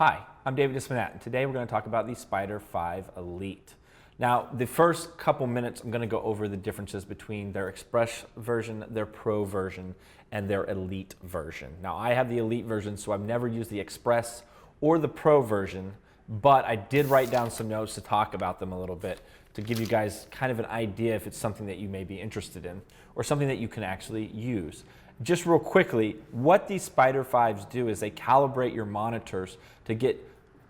Hi, I'm David Dismanat, and today we're going to talk about the Spyder5ELITE. Now, the first couple minutes, I'm going to go over the differences between their Express version, their Pro version, and their Elite version. Now, I have the Elite version, so I've never used the Express or the Pro version, but I did write down some notes to talk about them a little bit to give you guys kind of an idea if it's something that you may be interested in or something that you can actually use. Just real quickly, what these Spyder5s do is they calibrate your monitors to get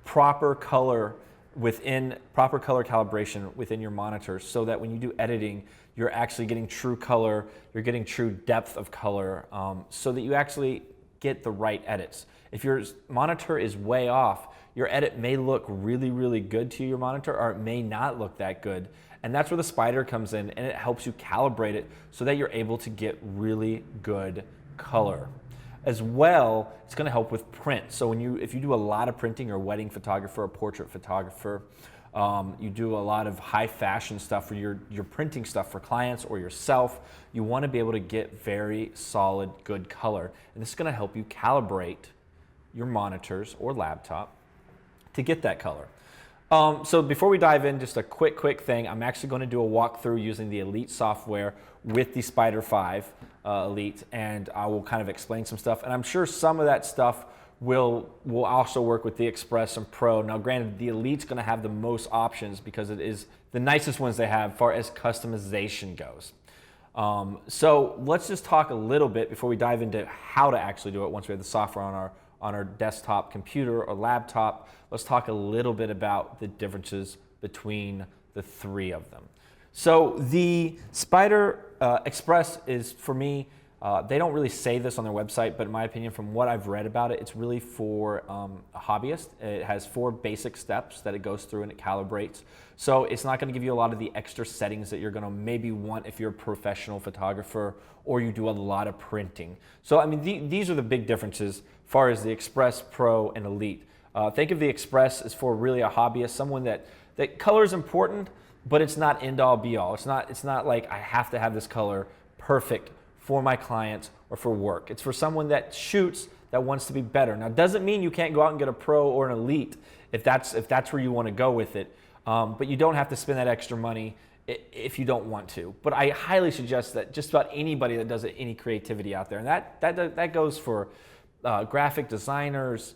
proper color calibration within your monitors so that when you do editing, you're actually getting true color, you're getting true depth of color, so that you actually get the right edits. If your monitor is way off, your edit may look really, really good to your monitor, or it may not look that good. And that's where the Spyder comes in, and it helps you calibrate it so that you're able to get really good color. As well, it's going to help with print. So if you do a lot of printing, you're a wedding photographer, a portrait photographer, you do a lot of high fashion stuff for your printing stuff for clients or yourself, you want to be able to get very solid, good color. And this is going to help you calibrate your monitors or laptop to get that color. So before we dive in, just a quick thing. I'm actually going to do a walkthrough using the Elite software with the Spyder5 Elite, and I will kind of explain some stuff. And I'm sure some of that stuff will also work with the Express and Pro. Now, granted, the Elite's going to have the most options because it is the nicest ones they have as far as customization goes. So let's just talk a little bit before we dive into how to actually do it once we have the software on our desktop computer or laptop. Let's talk a little bit about the differences between the three of them. So the Spyder Express is, for me, they don't really say this on their website, but in my opinion, from what I've read about it, it's really for a hobbyist. It has 4 basic steps that it goes through and it calibrates. So it's not going to give you a lot of the extra settings that you're going to maybe want if you're a professional photographer or you do a lot of printing. So I mean, these are the big differences as far as the Express, Pro, and Elite. Think of the Express as for really a hobbyist, someone that color is important, but it's not end all be all. It's not like I have to have this color perfect for my clients or for work. It's for someone that shoots, that wants to be better. Now, it doesn't mean you can't go out and get a Pro or an Elite if that's where you want to go with it. But you don't have to spend that extra money if you don't want to. But I highly suggest that just about anybody that does any creativity out there, and that goes for graphic designers,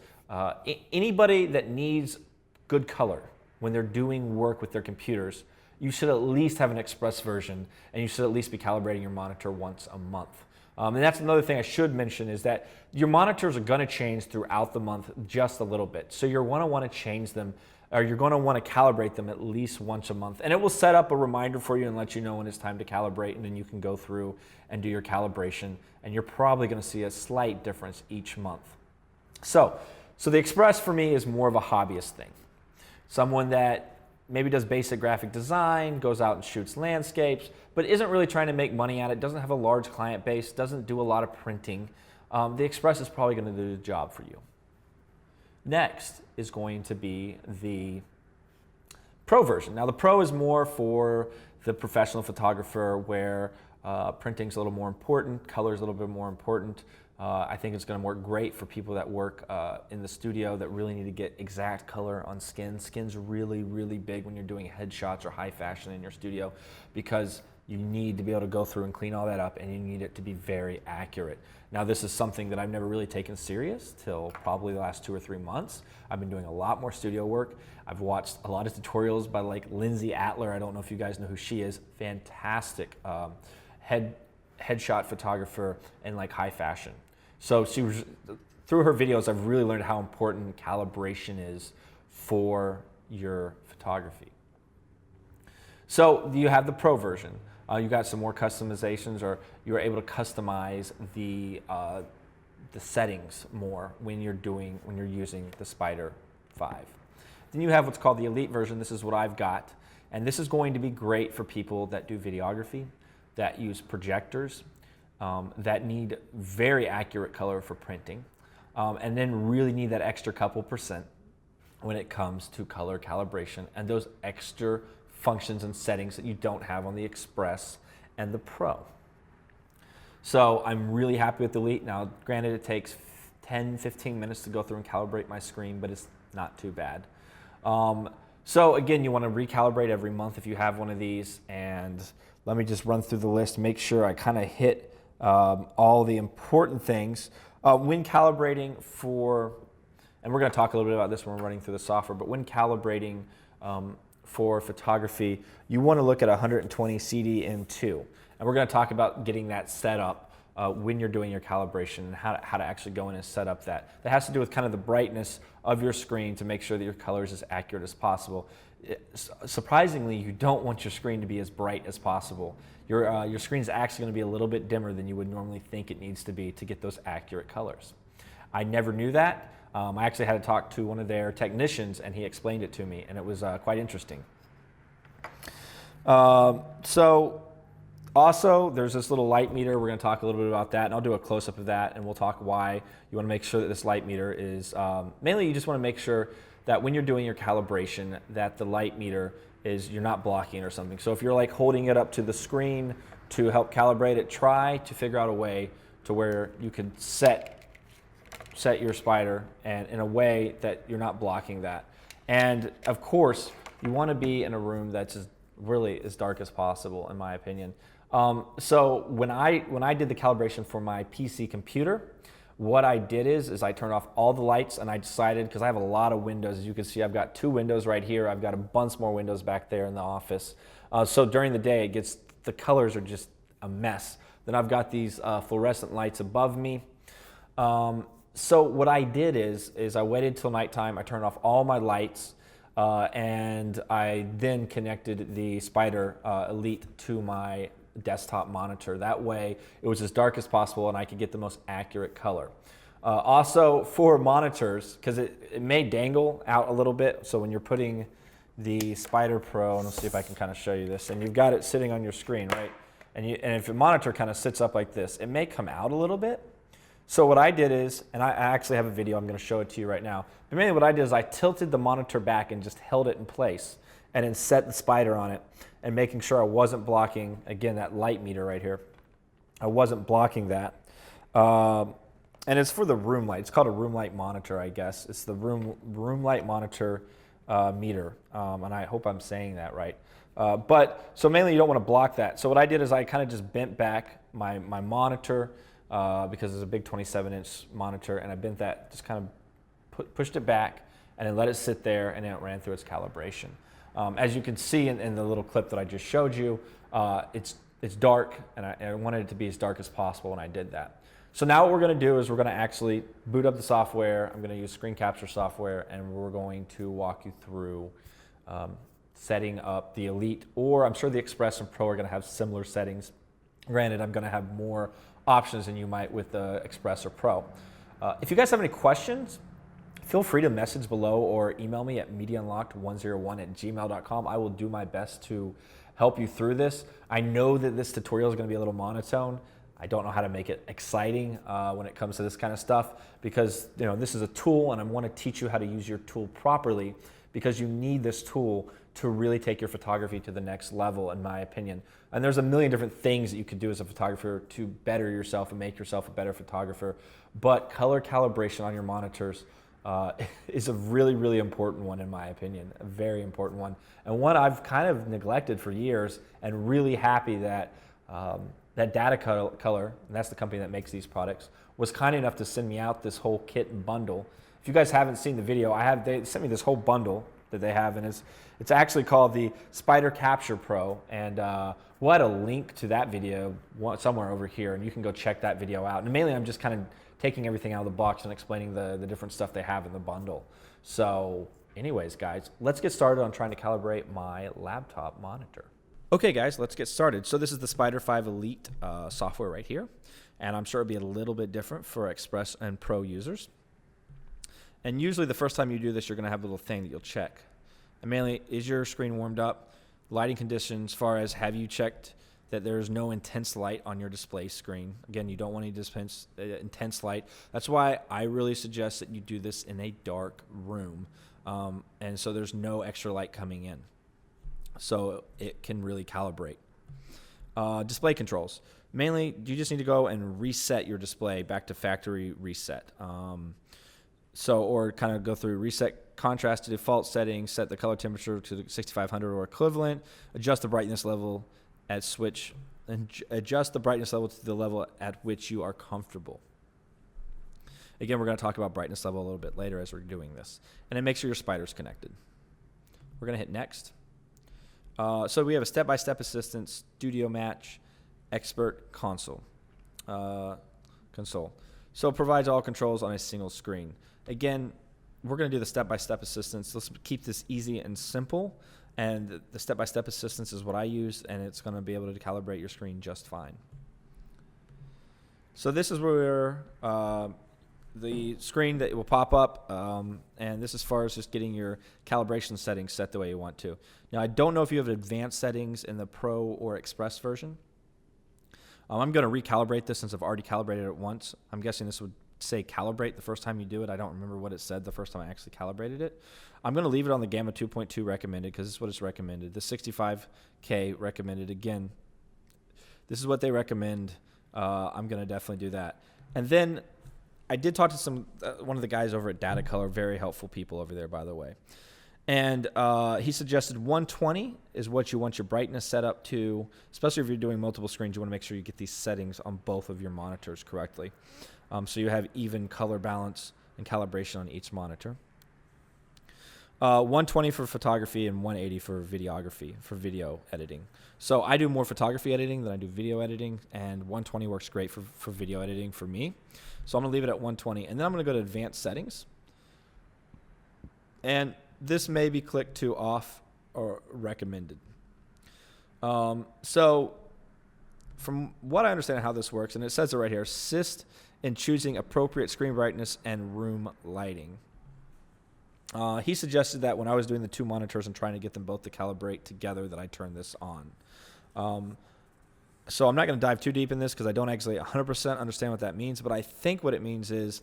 anybody that needs good color when they're doing work with their computers, you should at least have an Express version, and you should at least be calibrating your monitor once a month. And that's another thing I should mention is that your monitors are going to change throughout the month just a little bit. So you're going to want to change them, or you're going to want to calibrate them at least once a month. And it will set up a reminder for you and let you know when it's time to calibrate, and then you can go through and do your calibration, and you're probably going to see a slight difference each month. So the Express for me is more of a hobbyist thing. Someone that maybe does basic graphic design, goes out and shoots landscapes, but isn't really trying to make money at it, doesn't have a large client base, doesn't do a lot of printing. The Express is probably going to do the job for you. Next is going to be the Pro version. Now, the Pro is more for the professional photographer where printing's a little more important, color's a little bit more important. I think it's going to work great for people that work in the studio that really need to get exact color on skin. Skin's really, really big when you're doing headshots or high fashion in your studio because you need to be able to go through and clean all that up, and you need it to be very accurate. Now, this is something that I've never really taken serious till probably the last 2 or 3 months. I've been doing a lot more studio work. I've watched a lot of tutorials by like Lindsay Adler. I don't know if you guys know who she is. Fantastic headshot photographer and like high fashion. So through her videos, I've really learned how important calibration is for your photography. So you have the Pro version. You got some more customizations, or you're able to customize the settings more when you're using the Spyder5. Then you have what's called the Elite version. This is what I've got, and this is going to be great for people that do videography, that use projectors, that need very accurate color for printing, and then really need that extra couple percent when it comes to color calibration and those extra functions and settings that you don't have on the Express and the Pro. So I'm really happy with the Elite. Now, granted, it takes 10, 15 minutes to go through and calibrate my screen, but it's not too bad. So again, you want to recalibrate every month if you have one of these. And let me just run through the list, make sure I kind of hit all the important things. When calibrating for, and we're going to talk a little bit about this when we're running through the software, but when calibrating for photography, you want to look at 120 CDM2. And we're going to talk about getting that set up when you're doing your calibration and how to actually go in and set up that. That has to do with kind of the brightness of your screen to make sure that your color is as accurate as possible. Surprisingly, you don't want your screen to be as bright as possible. Your screen is actually going to be a little bit dimmer than you would normally think it needs to be to get those accurate colors. I never knew that. I actually had to talk to one of their technicians and he explained it to me, and it was quite interesting. So also, there's this little light meter. We're going to talk a little bit about that, and I'll do a close-up of that, and we'll talk why you want to make sure that this light meter is, mainly you just want to make sure that when you're doing your calibration that the light meter is, you're not blocking or something. So if you're like holding it up to the screen to help calibrate it, try to figure out a way to where you could set your Spyder and in a way that you're not blocking that. And of course, you want to be in a room that's really as dark as possible, in my opinion. So when I did the calibration for my PC computer, what I did is I turned off all the lights, and I decided, because I have a lot of windows, as you can see, I've got 2 windows right here. I've got a bunch more windows back there in the office. So during the day, the colors are just a mess. Then I've got these fluorescent lights above me. So what I did is I waited till nighttime. I turned off all my lights, and I then connected the Spyder5ELITE to my desktop monitor. That way it was as dark as possible and I could get the most accurate color. Also for monitors, because it may dangle out a little bit, so when you're putting the Spyder Pro, and let's see if I can kind of show you this, and you've got it sitting on your screen, right? And if your monitor kind of sits up like this, it may come out a little bit. So what I did is, and I actually have a video, I'm going to show it to you right now, but mainly what I did is I tilted the monitor back and just held it in place and then set the Spyder on it, and making sure I wasn't blocking, again, that light meter right here. I wasn't blocking that. And it's for the room light. It's called a room light monitor, I guess. It's the room light monitor meter, and I hope I'm saying that right. But so mainly you don't want to block that. So what I did is I kind of just bent back my monitor, because it's a big 27-inch monitor, and I bent that, just kind of pushed it back, and then let it sit there, and then it ran through its calibration. As you can see in the little clip that I just showed you, it's dark, and I wanted it to be as dark as possible when I did that. So now what we're going to do is we're going to actually boot up the software. I'm going to use screen capture software, and we're going to walk you through setting up the Elite, or I'm sure the Express and Pro are going to have similar settings. Granted, I'm going to have more options than you might with the Express or Pro. If you guys have any questions, feel free to message below or email me at mediaunlocked101@gmail.com. I will do my best to help you through this. I know that this tutorial is going to be a little monotone. I don't know how to make it exciting when it comes to this kind of stuff, because this is a tool, and I want to teach you how to use your tool properly, because you need this tool to really take your photography to the next level, in my opinion. And there's a million different things that you could do as a photographer to better yourself and make yourself a better photographer. But color calibration on your monitors is a really, really important one, in my opinion, a very important one, and one I've kind of neglected for years, and really happy that that Data Color, and that's the company that makes these products, was kind enough to send me out this whole kit and bundle. If you guys haven't seen the video, they sent me this whole bundle that they have, and it's actually called the Spyder Capture Pro, and we'll add a link to that video somewhere over here, and you can go check that video out. And mainly I'm just kind of taking everything out of the box and explaining the different stuff they have in the bundle. So anyways, guys, let's get started on trying to calibrate my laptop monitor. Okay, guys, let's get started. So this is the Spyder5ELITE software right here, and I'm sure it'll be a little bit different for Express and Pro users. And usually the first time you do this, you're going to have a little thing that you'll check. And mainly, is your screen warmed up? Lighting conditions, as far as have you checked that there's no intense light on your display screen. Again, you don't want any intense light. That's why I really suggest that you do this in a dark room, and so there's no extra light coming in, so it can really calibrate. Display controls. Mainly, you just need to go and reset your display back to factory reset. or kind of go through reset contrast to default settings, set the color temperature to 6500 or equivalent, adjust the brightness level and adjust the brightness level to the level at which you are comfortable. Again, we're going to talk about brightness level a little bit later as we're doing this. And then make sure your Spyder's connected. We're going to hit next. So we have a step-by-step assistance, studio match, expert console. So it provides all controls on a single screen. Again, we're going to do the step-by-step assistance. Let's keep this easy and simple. And the step-by-step assistance is what I use, and it's going to be able to calibrate your screen just fine. So this is where the screen that will pop up, and this is as far as just getting your calibration settings set the way you want to. Now, I don't know if you have advanced settings in the Pro or Express version. I'm going to recalibrate this since I've already calibrated it once. I'm guessing this would say calibrate the first time you do it. I don't remember what it said the first time I actually calibrated it. I'm going to leave it on the Gamma 2.2 recommended because this is what it's recommended. The 65K recommended. Again, this is what they recommend. I'm going to definitely do that. And then I did talk to one of the guys over at Data Color, very helpful people over there, by the way. And he suggested 120 is what you want your brightness set up to, especially if you're doing multiple screens. You want to make sure you get these settings on both of your monitors correctly. So you have even color balance and calibration on each monitor. 120 for photography and 180 for videography, for video editing. So I do more photography editing than I do video editing, and 120 works great for video editing for me. So I'm going to leave it at 120, and then I'm going to go to advanced settings. And this may be clicked to off or recommended. So from what I understand how this works, and it says it right here, assist in choosing appropriate screen brightness and room lighting. He suggested that when I was doing the two monitors and trying to get them both to calibrate together that I turn this on. So I'm not going to dive too deep in this because I don't actually 100% understand what that means, but I think what it means is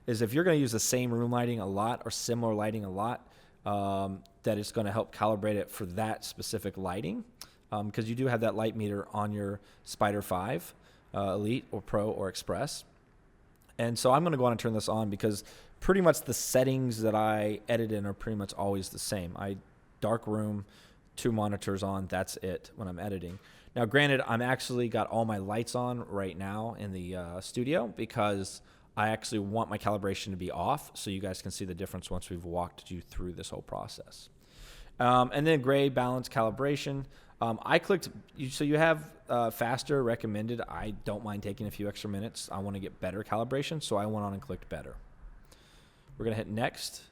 if you're going to use the same room lighting a lot or similar lighting a lot, that it's going to help calibrate it for that specific lighting, because you do have that light meter on your Spyder5 Elite or Pro or Express. And so I'm going to go on and turn this on because pretty much the settings that I edit in are pretty much always the same. Dark room, 2 monitors on, that's it when I'm editing. Now, granted, I'm actually got all my lights on right now in the studio because I actually want my calibration to be off so you guys can see the difference once we've walked you through this whole process. And then gray balance calibration. I clicked, so you have faster recommended. I don't mind taking a few extra minutes. I want to get better calibration, so I went on and clicked better. We're going to hit next.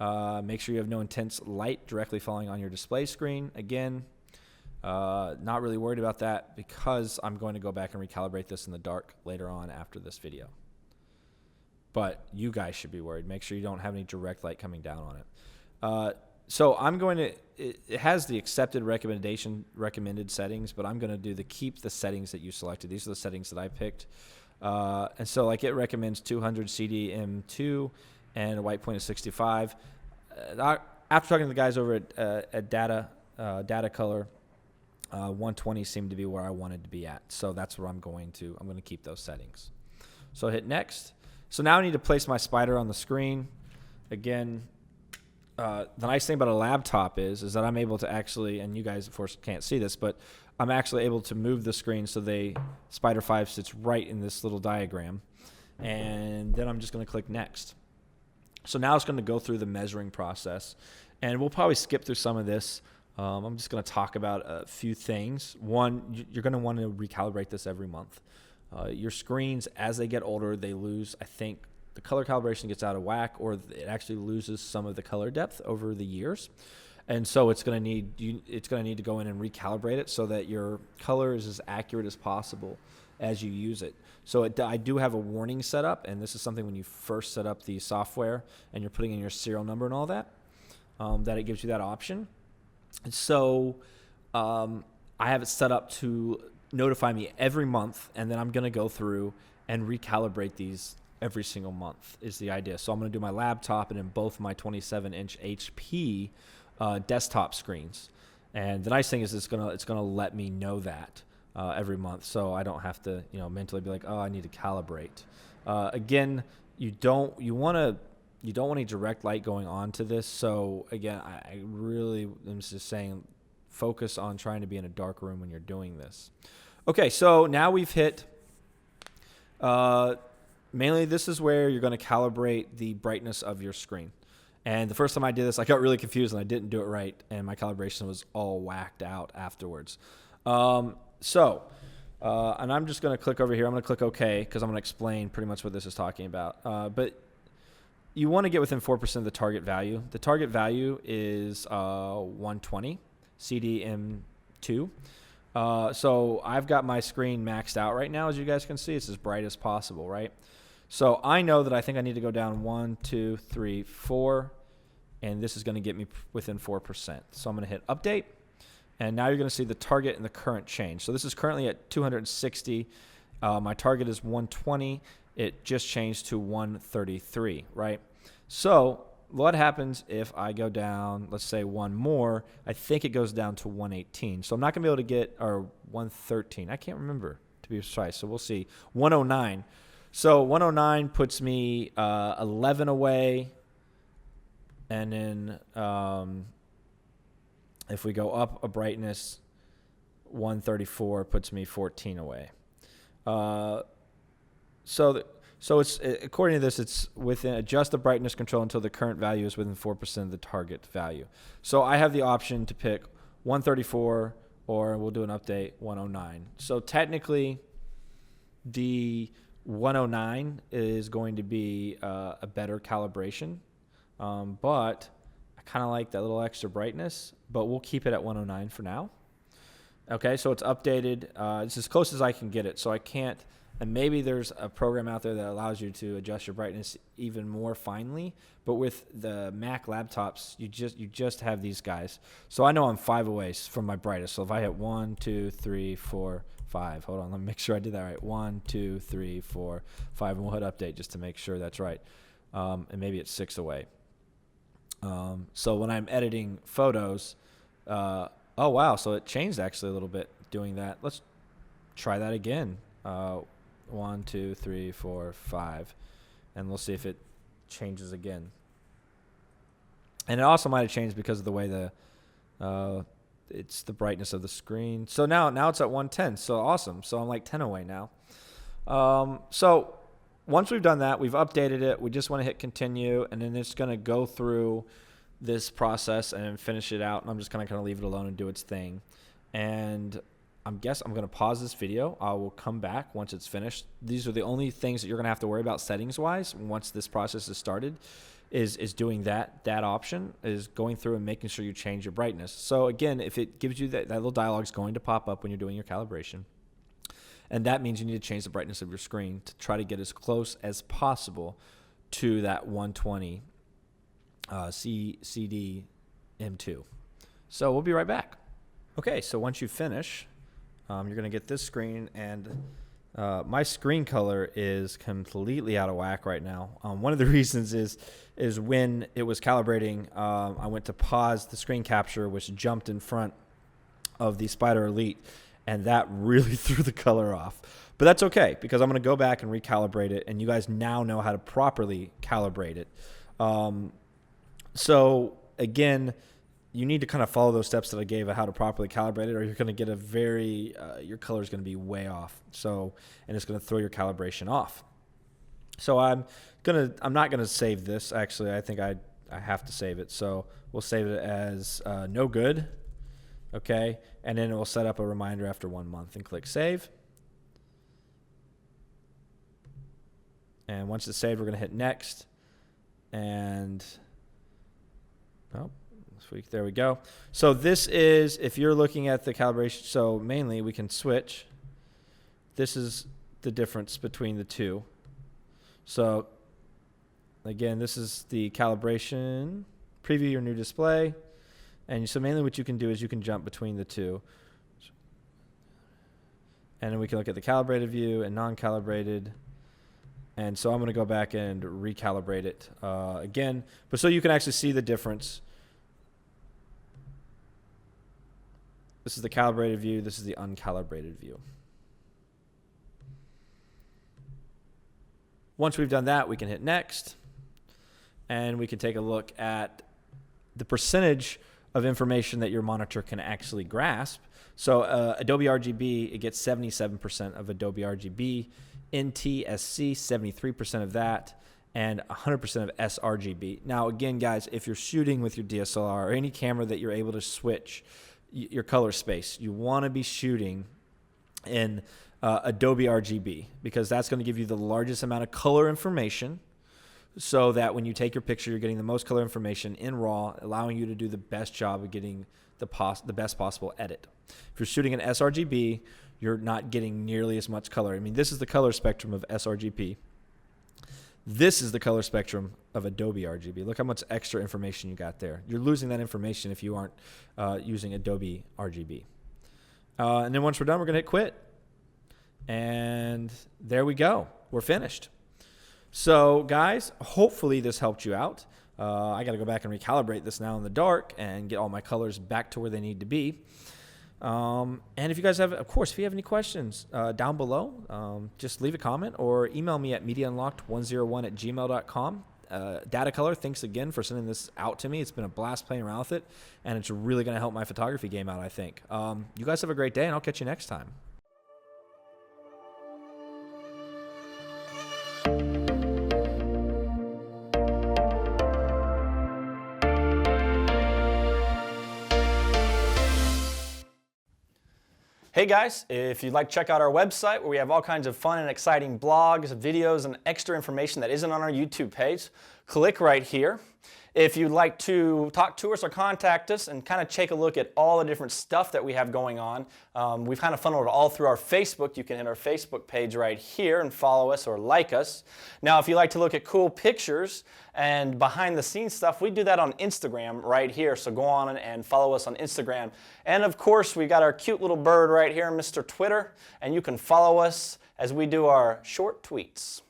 Make sure you have no intense light directly falling on your display screen. Again, not really worried about that because I'm going to go back and recalibrate this in the dark later on after this video. But you guys should be worried. Make sure you don't have any direct light coming down on it. So I'm going to, it has the accepted recommended settings, but I'm going to do keep the settings that you selected. These are the settings that I picked. And so like it recommends 200 CDM2 and a white point of 65. After talking to the guys over at Data Color, 120 seemed to be where I wanted to be at. So that's where I'm going to keep those settings. So hit next. So now I need to place my Spyder on the screen. Again, the nice thing about a laptop is that I'm able to actually, and you guys of course can't see this, but I'm actually able to move the screen so Spyder5 sits right in this little diagram. And then I'm just going to click next. So now it's going to go through the measuring process, and we'll probably skip through some of this. I'm just going to talk about a few things. One, you're going to want to recalibrate this every month. Your screens, as they get older, they lose, I think, the color calibration gets out of whack, or it actually loses some of the color depth over the years. And so it's going to need to go in and recalibrate it so that your color is as accurate as possible as you use it. So I do have a warning set up, and this is something when you first set up the software and you're putting in your serial number and all that, that it gives you that option. And so I have it set up to notify me every month, and then I'm going to go through and recalibrate these every single month is the idea. So I'm going to do my laptop and in both my 27-inch HP desktop screens. And the nice thing is it's going to let me know that every month, so I don't have to mentally be like, oh, I need to calibrate. Again, you want to you don't want any direct light going on to this. So again, I really am just saying, focus on trying to be in a dark room when you're doing this. Okay, so now we've hit, mainly this is where you're going to calibrate the brightness of your screen. And the first time I did this, I got really confused and I didn't do it right, and my calibration was all whacked out afterwards. And I'm just going to click over here. I'm going to click OK because I'm going to explain pretty much what this is talking about. But you want to get within 4% of the target value. The target value is 120 CDM2. So I've got my screen maxed out right now. As you guys can see, it's as bright as possible, right? So I know that I think I need to go down 1, 2, 3, 4, and this is going to get me within 4%. So I'm going to hit update, and now you're going to see the target and the current change. So this is currently at 260. My target is 120. It just changed to 133, right? So what happens if I go down, let's say one more? I think it goes down to 118. So I'm not going to be able to get, or 113. I can't remember, to be precise. So we'll see. 109. So 109 puts me 11 away. And then if we go up a brightness, 134 puts me 14 away. So it's, according to this, it's within, adjust the brightness control until the current value is within 4% of the target value. So I have the option to pick 134, or we'll do an update, 109. So technically, the 109 is going to be a better calibration, but I kind of like that little extra brightness, but we'll keep it at 109 for now. Okay, so it's updated. It's as close as I can get it, so I can't. And maybe there's a program out there that allows you to adjust your brightness even more finely. But with the Mac laptops, you just have these guys. So I know I'm 5 away from my brightest. So if I hit 1, 2, 3, 4, 5. Hold on, let me make sure I did that right. 1, 2, 3, 4, 5. And we'll hit update just to make sure that's right. And maybe it's 6 away. So when I'm editing photos, oh, wow. So it changed actually a little bit doing that. Let's try that again. 1, 2, 3, 4, 5, and we'll see if it changes again. And it also might have changed because of the way it's the brightness of the screen. So now it's at 110. So awesome. So I'm like 10 away now. So once we've done that, we've updated it. We just want to hit continue, and then it's going to go through this process and finish it out. And I'm just going to kind of leave it alone and do its thing. And I'm going to pause this video. I will come back once it's finished. These are the only things that you're going to have to worry about settings-wise once this process is started, is doing that option, is going through and making sure you change your brightness. So again, if it gives you that little dialogue is going to pop up when you're doing your calibration. And that means you need to change the brightness of your screen to try to get as close as possible to that 120 CD M2. So we'll be right back. Okay, so once you finish, you're going to get this screen, and my screen color is completely out of whack right now. One of the reasons is when it was calibrating, I went to pause the screen capture, which jumped in front of the Spyder5ELITE, and that really threw the color off. But that's okay, because I'm going to go back and recalibrate it, and you guys now know how to properly calibrate it. So again, you need to kind of follow those steps that I gave of how to properly calibrate it, or you're going to get a your color is going to be way off. So, and it's going to throw your calibration off. So I'm not going to save this. Actually, I think I have to save it. So we'll save it as no good. Okay. And then it will set up a reminder after 1 month, and click save. And once it's saved, we're going to hit next. And there we go. So this is, if you're looking at the calibration, so mainly we can switch. This is the difference between the two. So again, this is the calibration, preview your new display. And so mainly what you can do is you can jump between the two. And then we can look at the calibrated view and non-calibrated. And so I'm going to go back and recalibrate it again. But so you can actually see the difference. This is the calibrated view. This is the uncalibrated view. Once we've done that, we can hit next. and we can take a look at the percentage of information that your monitor can actually grasp. So Adobe RGB, it gets 77% of Adobe RGB, NTSC 73% of that, and 100% of sRGB. Now again, guys, if you're shooting with your DSLR or any camera that you're able to switch your color space, you want to be shooting in Adobe RGB, because that's going to give you the largest amount of color information, so that when you take your picture, you're getting the most color information in RAW, allowing you to do the best job of getting the best possible edit. If you're shooting in sRGB, you're not getting nearly as much color. I mean, this is the color spectrum of sRGB. This is the color spectrum of Adobe RGB. Look how much extra information you got there. You're losing that information if you aren't using Adobe RGB. And then once we're done, we're going to hit quit. And there we go. We're finished. So guys, hopefully this helped you out. I got to go back and recalibrate this now in the dark and get all my colors back to where they need to be. And if you guys have, of course, if you have any questions down below, just leave a comment or email me at mediaunlocked101@gmail.com. Datacolor, thanks again for sending this out to me. It's been a blast playing around with it, and it's really going to help my photography game out, I think. You guys have a great day, and I'll catch you next time. Hey guys, if you'd like to check out our website where we have all kinds of fun and exciting blogs, videos, and extra information that isn't on our YouTube page, click right here. If you'd like to talk to us or contact us and kind of take a look at all the different stuff that we have going on, we've kind of funneled it all through our Facebook. You can hit our Facebook page right here and follow us or like us. Now, if you like to look at cool pictures and behind the scenes stuff, we do that on Instagram right here. So go on and follow us on Instagram. And of course, we got our cute little bird right here, Mr. Twitter, and you can follow us as we do our short tweets.